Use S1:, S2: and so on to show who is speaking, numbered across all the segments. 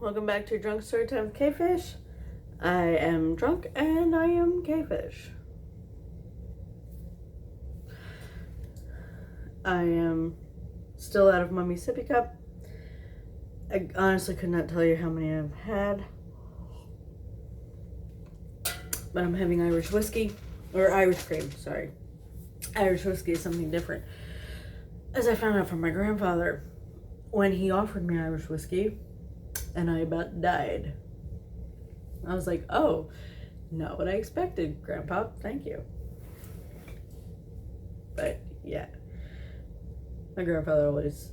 S1: welcome back to Drunk Storytime with Quefish. I am drunk and I am Quefish. I am still out of Mummy's sippy cup. I honestly could not tell you how many I've had. But I'm having Irish whiskey, or Irish cream, sorry. Irish whiskey is something different. As I found out from my grandfather, when he offered me Irish whiskey, and I about died. I was like, oh, not what I expected, Grandpa, thank you. But yeah, my grandfather always,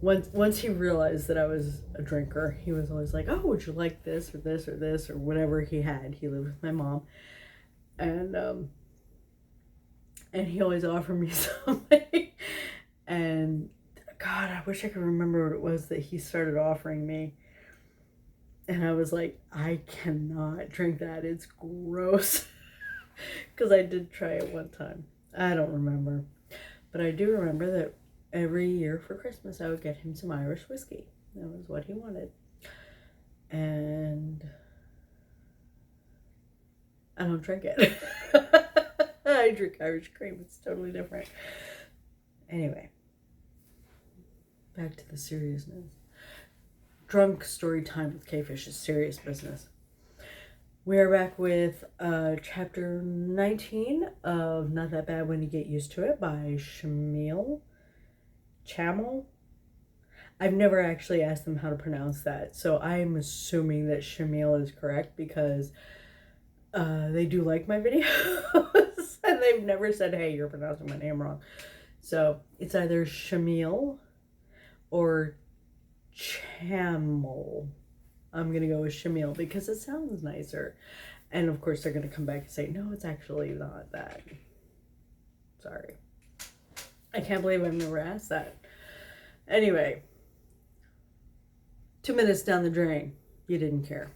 S1: once he realized that I was a drinker, he was always like, oh, would you like this or this or this or whatever he had. He lived with my mom, and he always offered me something. And God, I wish I could remember what it was that he started offering me. And I was like, I cannot drink that. It's gross. Because I did try it one time. I don't remember. But I do remember that every year for Christmas I would get him some Irish whiskey. That was what he wanted. And I don't drink it. I drink Irish cream. It's totally different. Anyway. Back to the seriousness. Drunk story time with Quefish is serious business. We are back with chapter 19 of Not That Bad When You Get Used to It by Chamyl. I've never actually asked them how to pronounce that, so I'm assuming that Chamyl is correct because they do like my videos and they've never said, hey, you're pronouncing my name wrong. So it's either Chamyl or Chamyl. I'm going to go with Chamyl because it sounds nicer. And of course they're going to come back and say, no, it's actually not that. Sorry. I can't believe I've never asked that. Anyway. 2 minutes down the drain. You didn't care.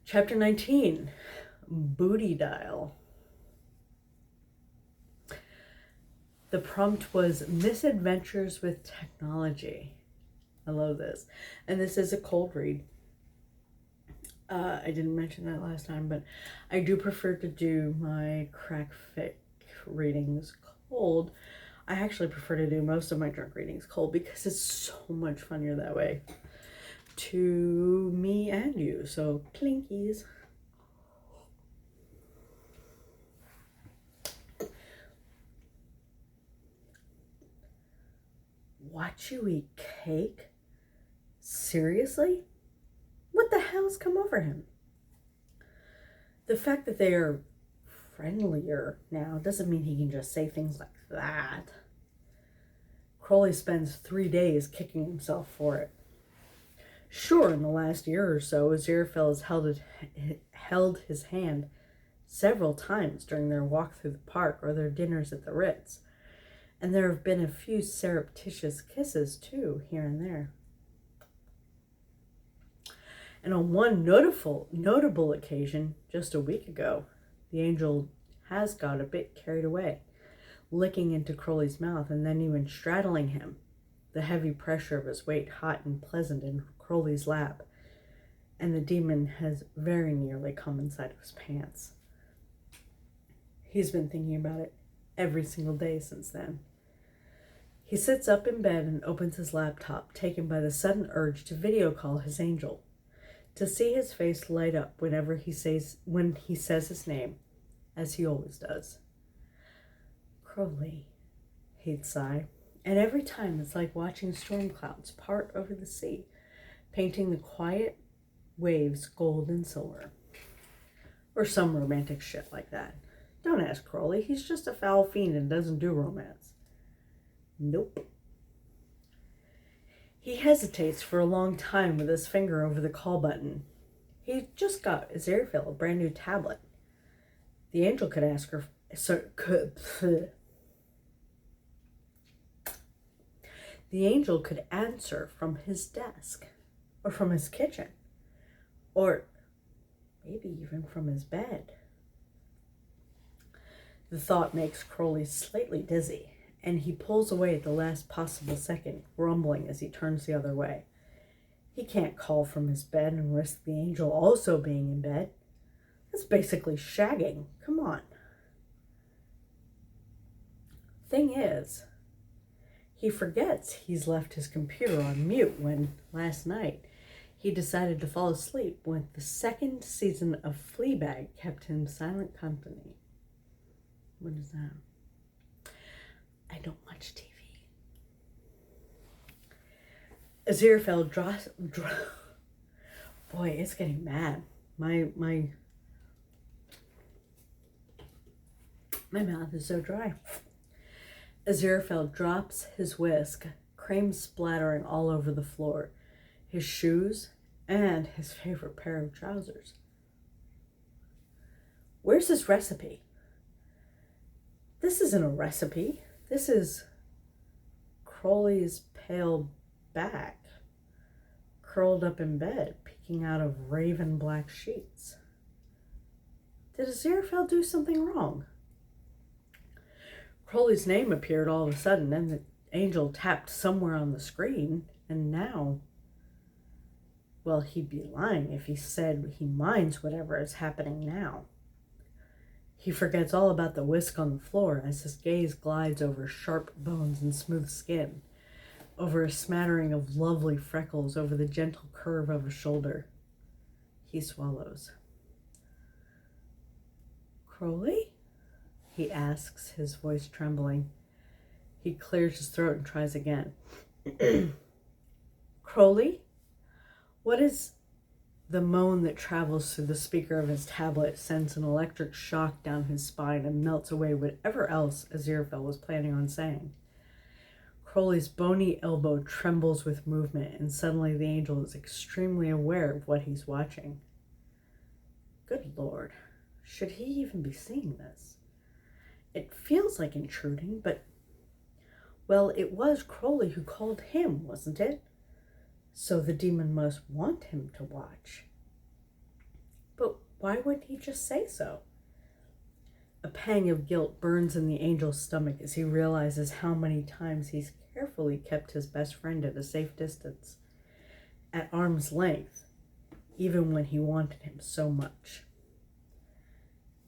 S1: Chapter 19. Booty Dial. The prompt was Misadventures with Technology. I love this. And this is a cold read. I didn't mention that last time, but I do prefer to do my crack fic readings cold. I actually prefer to do most of my drunk readings cold because it's so much funnier that way. To me and you. So, clinkies. Watch you eat cake? Seriously? What the hell's come over him? The fact that they are friendlier now doesn't mean he can just say things like that. Crowley spends 3 days kicking himself for it. Sure, in the last year or so, Aziraphale has held his hand several times during their walk through the park or their dinners at the Ritz. And there have been a few surreptitious kisses, too, here and there. And on one notable occasion, just a week ago, the angel has got a bit carried away, licking into Crowley's mouth and then even straddling him, the heavy pressure of his weight hot and pleasant in Crowley's lap, and the demon has very nearly come inside of his pants. He's been thinking about it every single day since then. He sits up in bed and opens his laptop, taken by the sudden urge to video call his angel, to see his face light up when he says his name, as he always does. Crowley, he'd sigh, and every time it's like watching storm clouds part over the sea, painting the quiet waves gold and silver. Or some romantic shit like that. Don't ask Crowley, he's just a foul fiend and doesn't do romance. Nope. He hesitates for a long time with his finger over the call button. He just got Aziraphale a brand new tablet. The angel could ask her... The angel could answer from his desk, or from his kitchen, or maybe even from his bed. The thought makes Crowley slightly dizzy, and he pulls away at the last possible second, grumbling as he turns the other way. He can't call from his bed and risk the angel also being in bed. That's basically shagging. Come on. Thing is, he forgets he's left his computer on mute when, last night, he decided to fall asleep when the second season of Fleabag kept him silent company. What is that? I don't watch TV. Aziraphale boy, it's getting mad. My mouth is so dry. Aziraphale drops his whisk, cream splattering all over the floor, his shoes, and his favorite pair of trousers. Where's his recipe? This isn't a recipe. This is Crowley's pale back, curled up in bed, peeking out of raven black sheets. Did Aziraphale do something wrong? Crowley's name appeared all of a sudden, and the angel tapped somewhere on the screen, and now, well, he'd be lying if he said he minds whatever is happening now. He forgets all about the whisk on the floor as his gaze glides over sharp bones and smooth skin, over a smattering of lovely freckles, over the gentle curve of a shoulder. He swallows. Crowley? He asks, his voice trembling. He clears his throat and tries again. Crowley? What is... The moan that travels through the speaker of his tablet sends an electric shock down his spine and melts away whatever else Aziraphale was planning on saying. Crowley's bony elbow trembles with movement, and suddenly the angel is extremely aware of what he's watching. Good Lord, should he even be seeing this? It feels like intruding, but, well, it was Crowley who called him, wasn't it? So the demon must want him to watch. But why wouldn't he just say so? A pang of guilt burns in the angel's stomach as he realizes how many times he's carefully kept his best friend at a safe distance, at arm's length, even when he wanted him so much.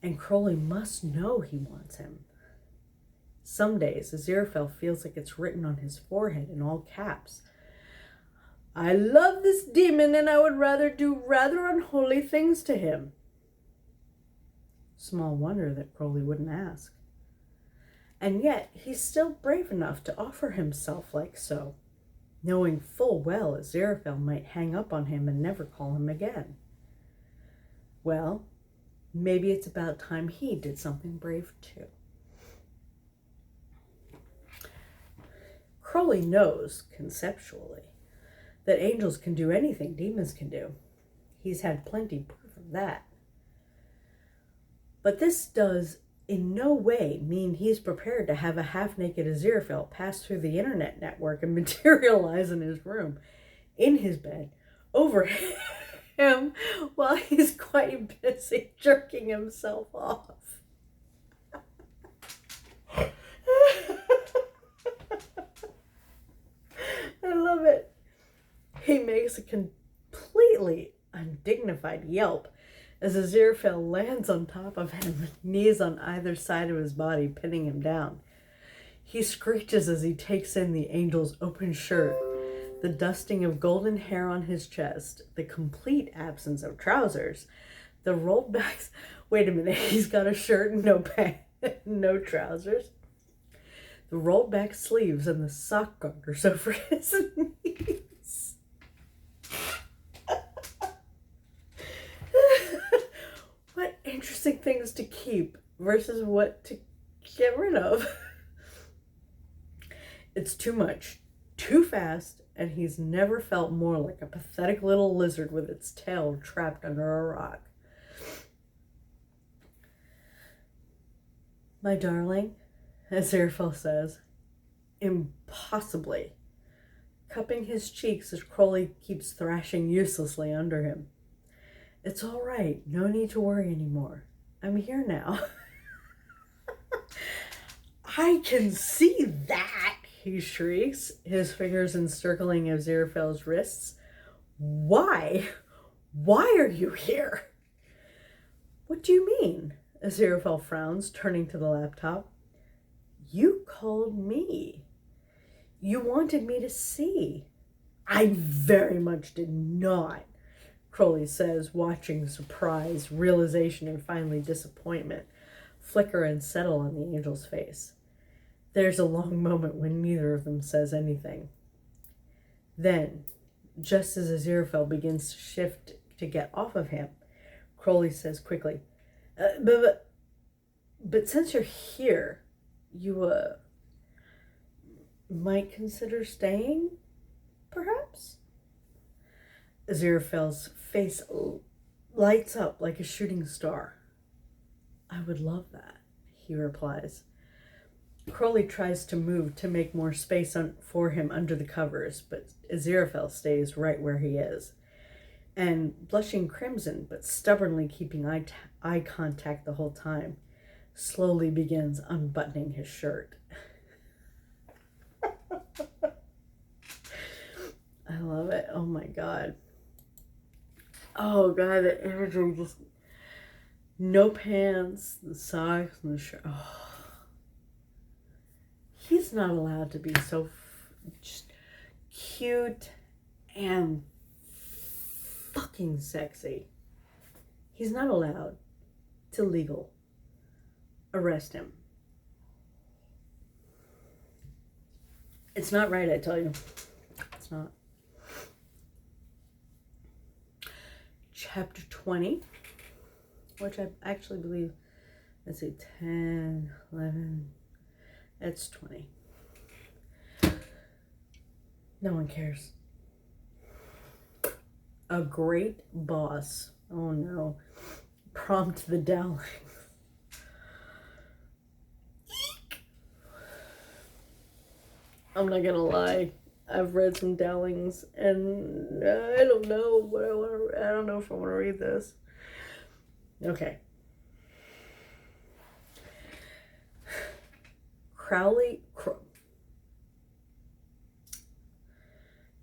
S1: And Crowley must know he wants him. Some days, Aziraphale feels like it's written on his forehead in all caps. I love this demon, and I would rather do rather unholy things to him. Small wonder that Crowley wouldn't ask. And yet, he's still brave enough to offer himself like so, knowing full well Aziraphale might hang up on him and never call him again. Well, maybe it's about time he did something brave too. Crowley knows, conceptually, that angels can do anything demons can do. He's had plenty proof of that. But this does in no way mean he's prepared to have a half-naked Aziraphale pass through the internet network and materialize in his room, in his bed, over him, while he's quite busy jerking himself off. I love it. He makes a completely undignified yelp as Aziraphale lands on top of him, knees on either side of his body, pinning him down. He screeches as he takes in the angel's open shirt, the dusting of golden hair on his chest, the complete absence of trousers, the rolled backs. Wait a minute, he's got a shirt and no pants, no trousers. The rolled back sleeves and the sock garters over his knees. What interesting things to keep versus what to get rid of. It's too much, too fast, and he's never felt more like a pathetic little lizard with its tail trapped under a rock. My darling, Aziraphale says, impossibly, cupping his cheeks as Crowley keeps thrashing uselessly under him. It's all right. No need to worry anymore. I'm here now. I can see that, he shrieks, his fingers encircling Aziraphale's wrists. Why? Why are you here? What do you mean? Aziraphale frowns, turning to the laptop. You called me. You wanted me to see. I very much did not, Crowley says, watching surprise, realization, and finally disappointment flicker and settle on the angel's face. There's a long moment when neither of them says anything. Then, just as Aziraphale begins to shift to get off of him, Crowley says quickly, but since you're here, you, might consider staying, perhaps? Aziraphale's face lights up like a shooting star. I would love that, he replies. Crowley tries to move to make more space for him under the covers, but Aziraphale stays right where he is. And blushing crimson, but stubbornly keeping eye contact the whole time, slowly begins unbuttoning his shirt. I love it. Oh my God. Oh God, the imagery just... No pants, the socks, and the shirt. Oh. He's not allowed to be so just cute and fucking sexy. He's not allowed. It's illegal. Arrest him. It's not right, I tell you. It's not. Chapter 20, which I actually believe, let's see, 10, 11, it's 20. No one cares. A great boss. Oh no. Prompt the Dowling. I'm not gonna lie. I've read some Dowlings, and I don't know what I want to. I don't know if I want to read this. Okay.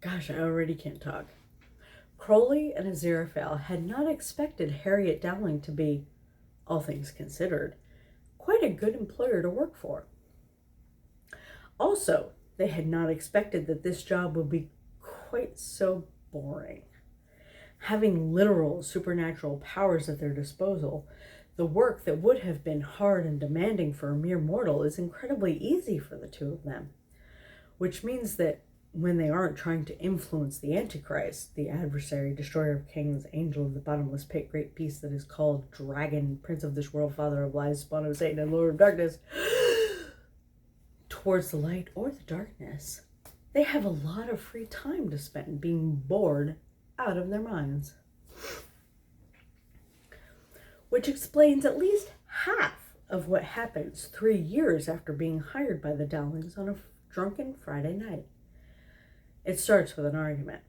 S1: Gosh, I already can't talk. Crowley and Aziraphale had not expected Harriet Dowling to be, all things considered, quite a good employer to work for. Also, they had not expected that this job would be quite so boring. Having literal supernatural powers at their disposal, the work that would have been hard and demanding for a mere mortal is incredibly easy for the two of them. Which means that when they aren't trying to influence the Antichrist, the adversary, destroyer of kings, angel of the bottomless pit, great beast that is called dragon, prince of this world, father of lies, spawn of Satan, and lord of darkness, towards the light or the darkness, they have a lot of free time to spend being bored out of their minds. Which explains at least half of what happens 3 years after being hired by the Dowlings on a drunken Friday night. It starts with an argument.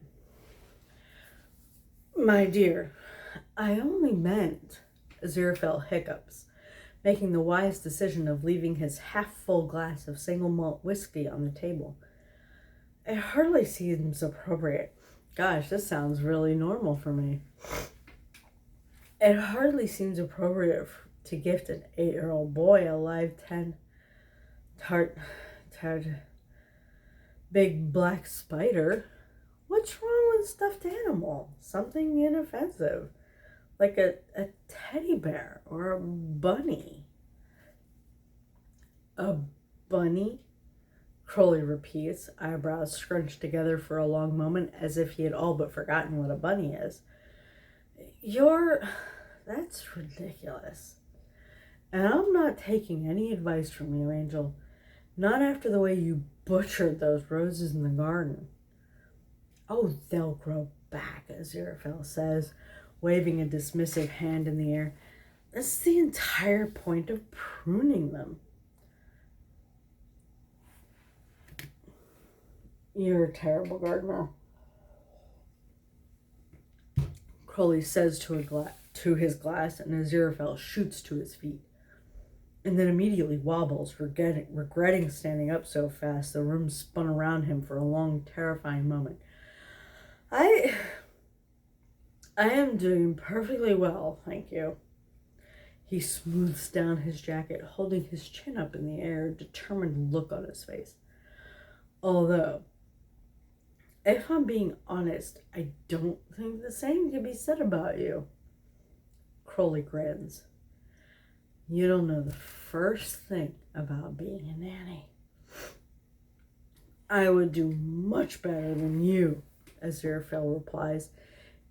S1: My dear, I only meant, Aziraphale hiccups, making the wise decision of leaving his half-full glass of single malt whiskey on the table. It hardly seems appropriate. Gosh, this sounds really normal for me. It hardly seems appropriate to gift an 8-year-old boy a live 10 tart big black spider. What's wrong with stuffed animal? Something inoffensive, like a teddy bear or a bunny. A bunny? Crowley repeats, eyebrows scrunched together for a long moment as if he had all but forgotten what a bunny is. That's ridiculous. And I'm not taking any advice from you, Angel. Not after the way you butchered those roses in the garden. Oh, they'll grow back, Aziraphale says, waving a dismissive hand in the air. That's the entire point of pruning them. You're a terrible gardener, Crowley says to his glass, and Aziraphale shoots to his feet, and then immediately wobbles, regretting standing up so fast the room spun around him for a long, terrifying moment. I am doing perfectly well, thank you. He smooths down his jacket, holding his chin up in the air, a determined look on his face. Although, if I'm being honest, I don't think the same can be said about you. Crowley grins. You don't know the first thing about being a nanny. I would do much better than you, Aziraphale replies,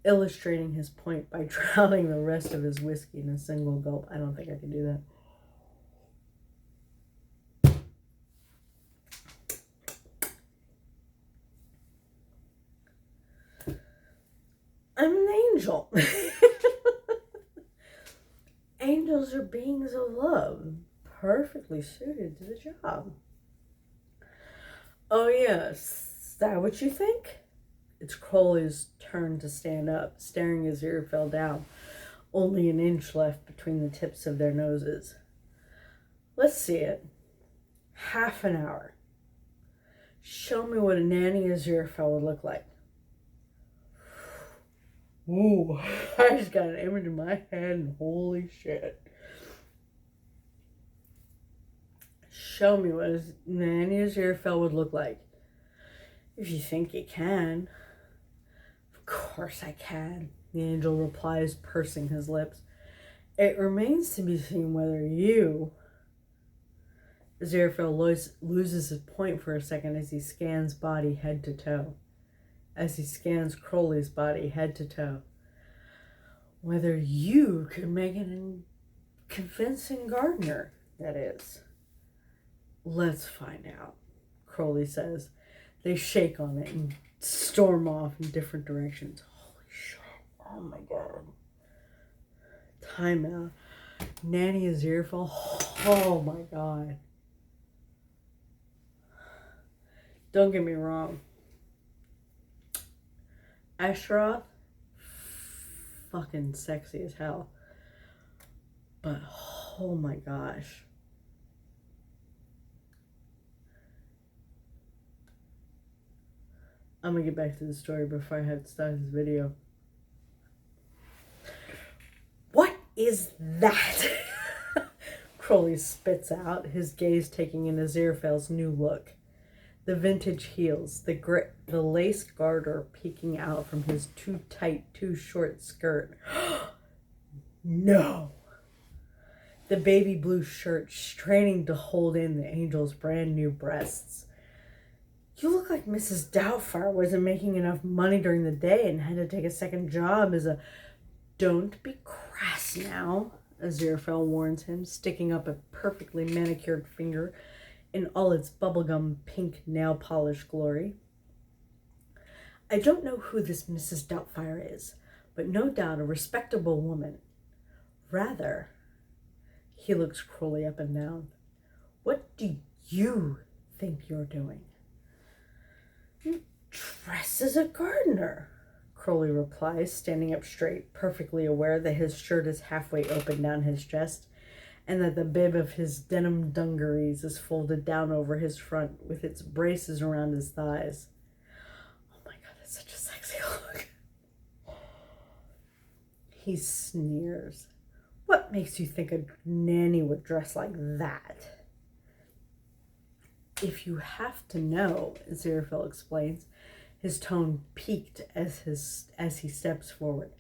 S1: illustrating his point by drowning the rest of his whiskey in a single gulp. I don't think I can do that. I'm an angel. Angels are beings of love, perfectly suited to the job. Oh yes, is that what you think? It's Crowley's turn to stand up, staring as Aziraphale down, only an inch left between the tips of their noses. Let's see it. Half an hour. Show me what a nanny Aziraphale would look like. Ooh, I just got an image in my head and holy shit. Show me what a nanny Aziraphale would look like. If you think you can. Of course I can, the angel replies, pursing his lips. It remains to be seen whether you... Aziraphale loses his point for a second as he scans body head to toe. As he scans Crowley's body head to toe. Whether you could make a convincing gardener, that is. Let's find out, Crowley says. They shake on it and storm off in different directions. Holy shit. Oh my god. Time out. Nanny Aziraphale. Oh my god. Don't get me wrong. Ashroth, fucking sexy as hell. But oh my gosh. I'm gonna get back to the story before I have to start this video. What is that? Crowley spits out, his gaze taking in Aziraphale's new look. The vintage heels, the lace garter peeking out from his too tight, too short skirt. No! The baby blue shirt straining to hold in the angel's brand new breasts. You look like Mrs. Doubtfire wasn't making enough money during the day and had to take a second job as a... Don't be crass now, Aziraphale warns him, sticking up a perfectly manicured finger in all its bubblegum pink nail polish glory. I don't know who this Mrs. Doubtfire is, but no doubt a respectable woman. Rather, he looks Crowley up and down. What do you think you're doing? You dress as a gardener, Crowley replies, standing up straight, perfectly aware that his shirt is halfway open down his chest and that the bib of his denim dungarees is folded down over his front with its braces around his thighs. Oh my god, that's such a sexy look. He sneers. What makes you think a nanny would dress like that? If you have to know, Aziraphale explains, his tone peaked as he steps forward.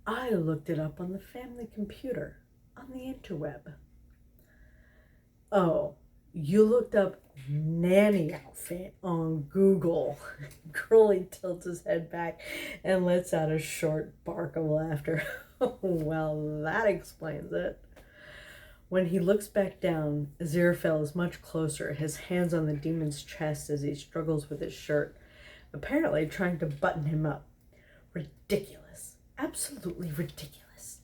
S1: I looked it up on the family computer, on the interweb. Oh, you looked up nanny outfit on Google. Crowley tilts his head back and lets out a short bark of laughter. Well, that explains it. When he looks back down, Aziraphale is much closer, his hands on the demon's chest as he struggles with his shirt, apparently trying to button him up. Ridiculous. Absolutely ridiculous.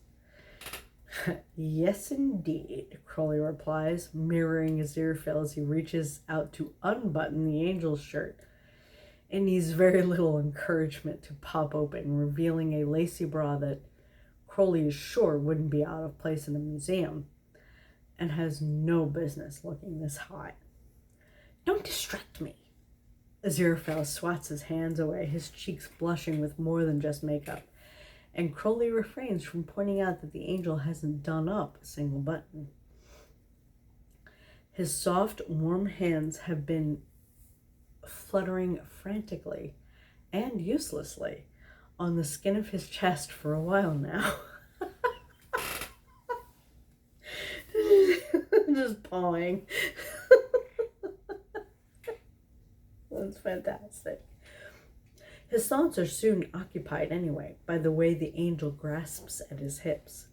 S1: Yes, indeed, Crowley replies, mirroring Aziraphale as he reaches out to unbutton the angel's shirt. It needs very little encouragement to pop open, revealing a lacy bra that Crowley is sure wouldn't be out of place in a museum, and has no business looking this hot. Don't distract me. Aziraphale swats his hands away, his cheeks blushing with more than just makeup. and Crowley refrains from pointing out that the angel hasn't done up a single button. His soft, warm hands have been fluttering frantically and uselessly on the skin of his chest for a while now. Just pawing. That's fantastic. His thoughts are soon occupied anyway by the way the angel grasps at his hips.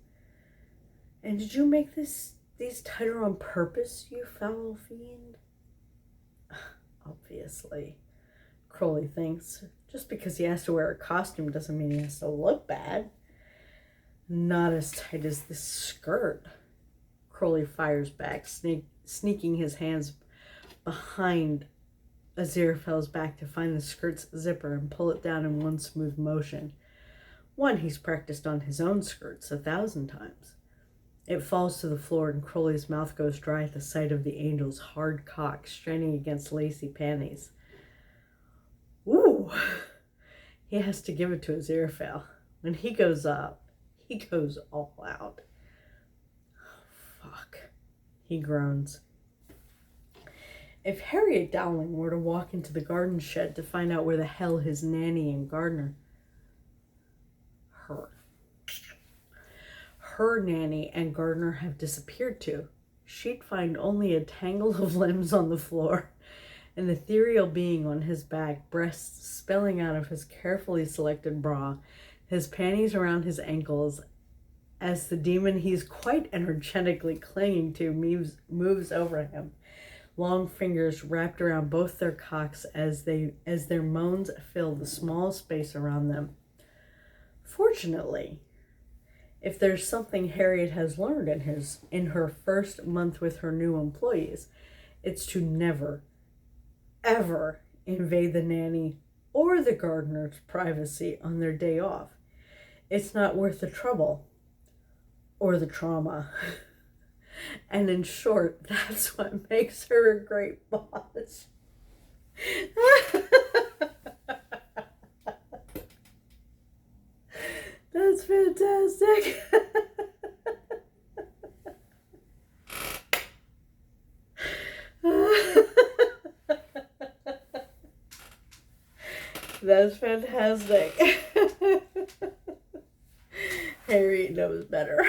S1: And did you make these tighter on purpose, you foul fiend? Obviously, Crowley thinks. Just because he has to wear a costume doesn't mean he has to look bad. Not as tight as this skirt. Crowley fires back, sneaking his hands behind Aziraphale's back to find the skirt's zipper and pull it down in one smooth motion. One he's practiced on his own skirts 1,000 times. It falls to the floor and Crowley's mouth goes dry at the sight of the angel's hard cock straining against lacy panties. Ooh! He has to give it to Aziraphale. When he goes up, he goes all out. Fuck. He groans. If Harriet Dowling were to walk into the garden shed to find out where the hell his nanny and gardener... Her nanny and gardener have disappeared to, she'd find only a tangle of limbs on the floor, an ethereal being on his back, breasts spilling out of his carefully selected bra, his panties around his ankles, as the demon he's quite energetically clinging to moves over him, long fingers wrapped around both their cocks as their moans fill the small space around them. Fortunately, if there's something Harriet has learned in her first month with her new employees, it's to never, ever invade the nanny or the gardener's privacy on their day off. It's not worth the trouble or the trauma. And in short, that's what makes her a great boss. That's fantastic. That's fantastic. Harry knows better.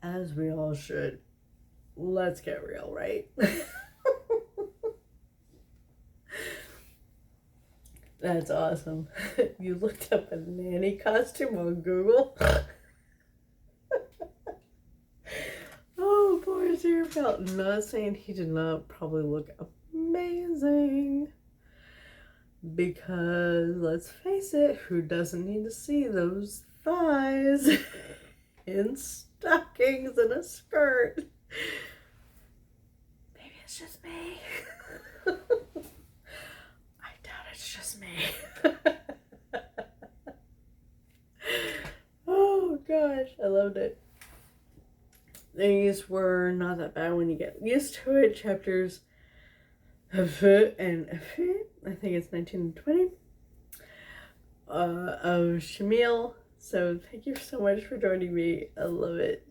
S1: As we all should. Let's get real, right? That's awesome. You looked up a nanny costume on Google? Oh, poor Aziraphale. Not saying he did not probably look amazing. Because, let's face it, who doesn't need to see those thighs in stockings and a skirt? Maybe it's just me. I doubt it's just me. Oh gosh, I loved it. These were not that bad when you get used to it. Chapters and I think it's 19 and 20 of Chamyl. So thank you so much for joining me. I love it.